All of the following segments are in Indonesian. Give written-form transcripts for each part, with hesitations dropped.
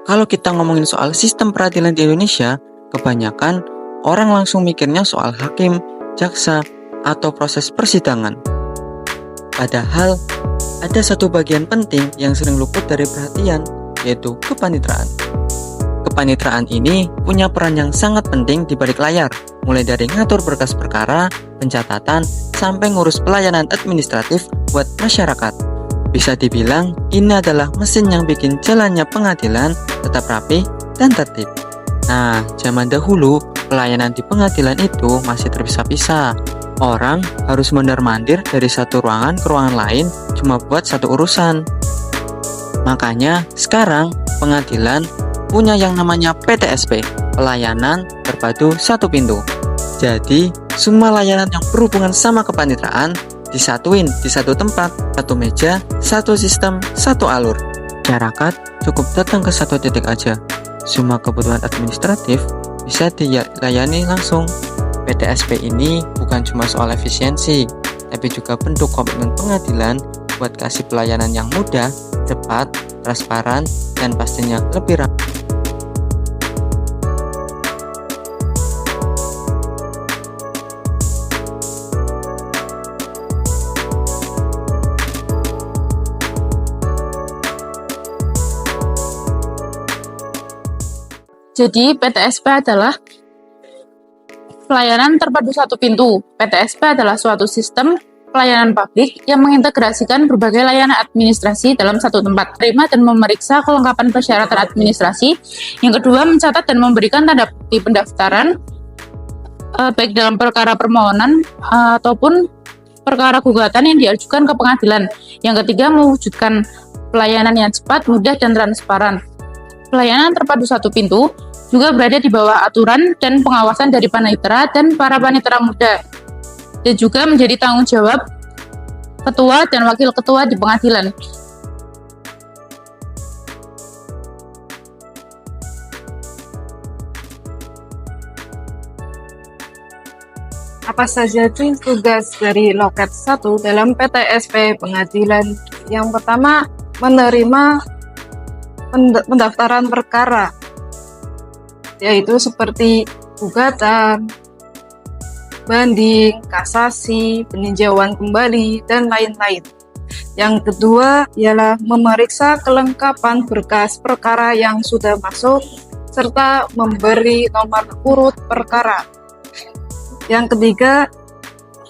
Kalau kita ngomongin soal sistem peradilan di Indonesia, kebanyakan orang langsung mikirnya soal hakim, jaksa, atau proses persidangan. Padahal, ada satu bagian penting yang sering luput dari perhatian, yaitu kepanitraan. Kepanitraan ini punya peran yang sangat penting di balik layar, mulai dari ngatur berkas perkara, pencatatan, sampai ngurus pelayanan administratif buat masyarakat. Bisa dibilang, ini adalah mesin yang bikin jalannya pengadilan tetap rapi dan tertib. Nah, zaman dahulu, pelayanan di pengadilan itu masih terpisah-pisah. Orang harus mondar-mandir dari satu ruangan ke ruangan lain cuma buat satu urusan. Makanya, sekarang pengadilan punya yang namanya PTSP, Pelayanan Terpadu Satu Pintu. Jadi, semua layanan yang berhubungan sama kepanitraan disatuin di satu tempat, satu meja, satu sistem, satu alur. Masyarakat cukup datang ke satu titik aja. Semua kebutuhan administratif bisa dilayani langsung. PTSP ini bukan cuma soal efisiensi, tapi juga bentuk komitmen pengadilan buat kasih pelayanan yang mudah, cepat, transparan, dan pastinya lebih ramah. Jadi PTSP adalah pelayanan terpadu satu pintu. PTSP adalah suatu sistem pelayanan publik yang mengintegrasikan berbagai layanan administrasi dalam satu tempat. Terima dan memeriksa kelengkapan persyaratan administrasi. Yang kedua, mencatat dan memberikan tanda bukti pendaftaran baik dalam perkara permohonan ataupun perkara gugatan yang diajukan ke pengadilan. Yang ketiga, mewujudkan pelayanan yang cepat, mudah, dan transparan. Pelayanan terpadu satu pintu juga berada di bawah aturan dan pengawasan dari panitera dan para panitera muda, dan juga menjadi tanggung jawab ketua dan wakil ketua di pengadilan. Apa saja sih tugas dari Loket 1 dalam PTSP pengadilan? Yang pertama, menerima pendaftaran perkara, yaitu seperti gugatan, banding, kasasi, peninjauan kembali, dan lain-lain. Yang kedua ialah memeriksa kelengkapan berkas perkara yang sudah masuk, serta memberi nomor urut perkara. Yang ketiga,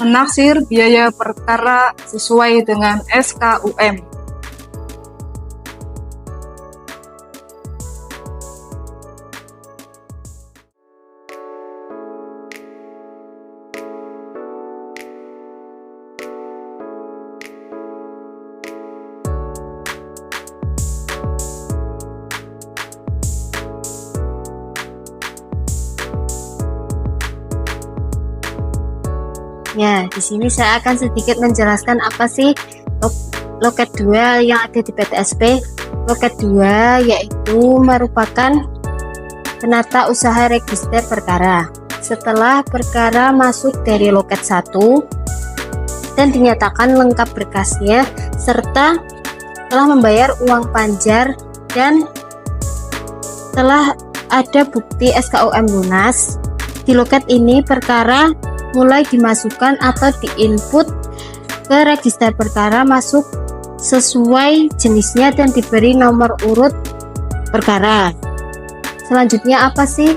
menaksir biaya perkara sesuai dengan SKUM. Ya, di sini saya akan sedikit menjelaskan apa sih Loket 2 yang ada di PTSP. Loket 2 yaitu merupakan penata usaha register perkara. Setelah perkara masuk dari Loket 1 dan dinyatakan lengkap berkasnya serta telah membayar uang panjar dan telah ada bukti SKUM lunas, di loket ini perkara mulai dimasukkan atau diinput ke register perkara masuk sesuai jenisnya dan diberi nomor urut perkara. Selanjutnya apa sih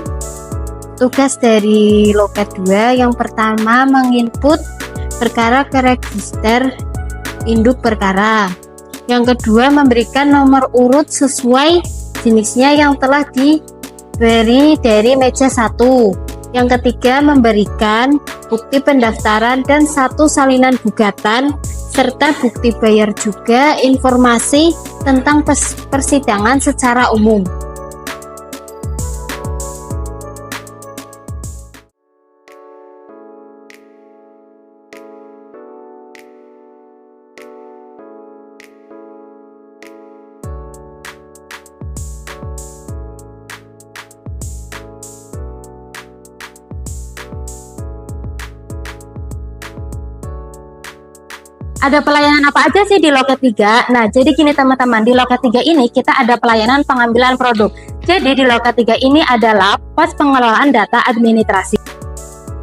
tugas dari Loket 2? Yang pertama, menginput perkara ke register induk perkara. Yang kedua, memberikan nomor urut sesuai jenisnya yang telah diberi dari meja 1. Yang ketiga, memberikan bukti pendaftaran dan satu salinan gugatan serta bukti bayar, juga informasi tentang persidangan secara umum. Ada pelayanan apa aja sih di loket 3? Nah, jadi gini teman-teman, di loket 3 ini kita ada pelayanan pengambilan produk. Jadi di loket 3 ini adalah pos pengelolaan data administrasi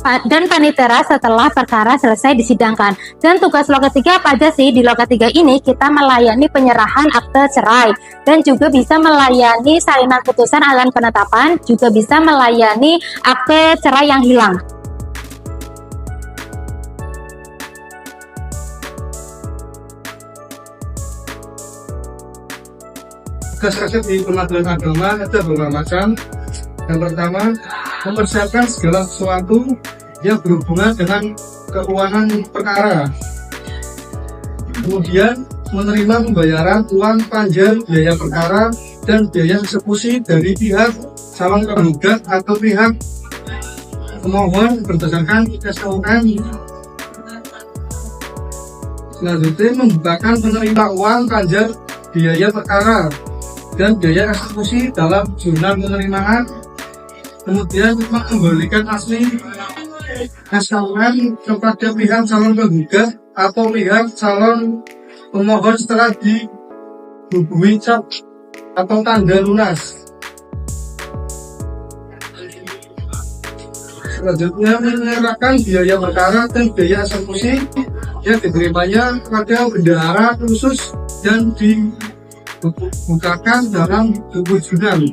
dan panitera setelah perkara selesai disidangkan. Dan tugas loket 3 apa aja sih? Di loket 3 ini kita melayani penyerahan akte cerai dan juga bisa melayani salinan putusan alan penetapan, juga bisa melayani akte cerai yang hilang. Tugas di pengadilan agama ada beberapa macam. Yang pertama, mempersiapkan segala sesuatu yang berhubungan dengan keuangan perkara. Kemudian, menerima pembayaran uang panjang biaya perkara dan biaya eksekusi dari pihak calon penggugat atau pihak pemohon berdasarkan SKUN. Selanjutnya, membukakan penerima uang panjang biaya perkara dan biaya eksekusi dalam jurnal penerimaan. Kemudian mengembalikan asli SKUN kepada pihak calon penggugat atau pihak calon pemohon setelah dihubungi cap atau tanda lunas. Selanjutnya menyerahkan biaya perkara dan biaya eksekusi yang diterimanya kepada bendahara khusus dan dibukakan dalam buku jurnal.